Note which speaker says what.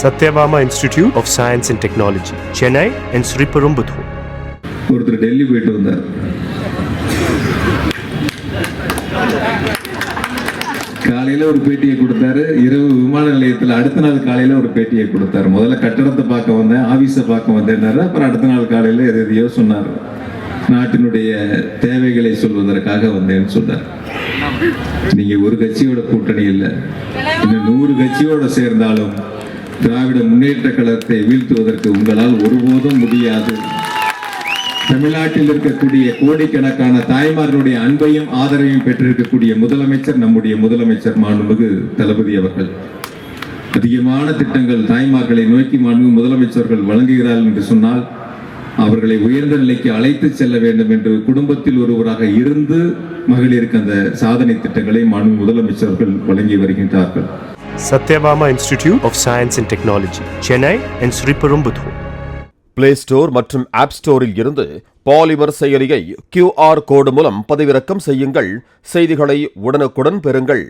Speaker 1: Satyabama Institute of Science and Technology, Chennai and Sriperumbudur.
Speaker 2: ஒருத்தர் டெல்லி போயிட்டு வந்தார். காலையில ஒரு பேட்டியை கொடுத்தாரு, இரவு விமான நிலையத்தில் அடுத்த நாள் காலையில ஒரு பேட்டியை கொடுத்தாரு. முதல்ல கட்டடத்தை பார்க்க வந்தேன், ஆபீஸை பார்க்க வந்தேன்னாரு. அப்புறம் அடுத்த நாள் காலையில எதையோ சொன்னார். நாட்டினுடைய தேவைகளை சொல்வதற்காக வந்தேன்னு சொன்னார். நீங்க ஒரு கட்சியோட கூட்டணி இல்லை, இன்னும் 100 கட்சியோட சேர்ந்தாலும் திராவிட முன்னேற்ற கழகத்தை வீழ்த்துவதற்கு உங்களால் ஒருபோதும் முடியாது. தமிழ்நாட்டில் இருக்கக்கூடிய கோடிக்கணக்கான தாய்மார்களுடைய அன்பையும் ஆதரவையும் பெற்றிருக்கக்கூடிய முதலமைச்சர் நம்முடைய முதலமைச்சர் மாண்புமிகு தளபதி அவர்கள். அதிகமான திட்டங்கள் தாய்மார்களை நோக்கி மாண்புமிகு முதலமைச்சர்கள் வழங்குகிறார்கள் என்று சொன்னால் அவர்களை உயர்ந்த நிலைக்கு அழைத்து செல்ல வேண்டும் என்று குடும்பத்தில் ஒருவராக இருந்து மகளிருக்கு அந்த சாதனை திட்டங்களை மாண்புமிகு முதலமைச்சர்கள் வழங்கி வருகின்றார்கள்.
Speaker 1: Satyabama Institute of Science and Technology, Chennai and Sriperumbudur.
Speaker 3: Play store மற்றும் ஆப் ஸ்டோரில் இருந்து பாலிமர் செயலியை QR கோடு மூலம் பதிவிறக்கம் செய்யுங்கள். செய்திகளை உடனுக்குடன் பெறுங்கள்.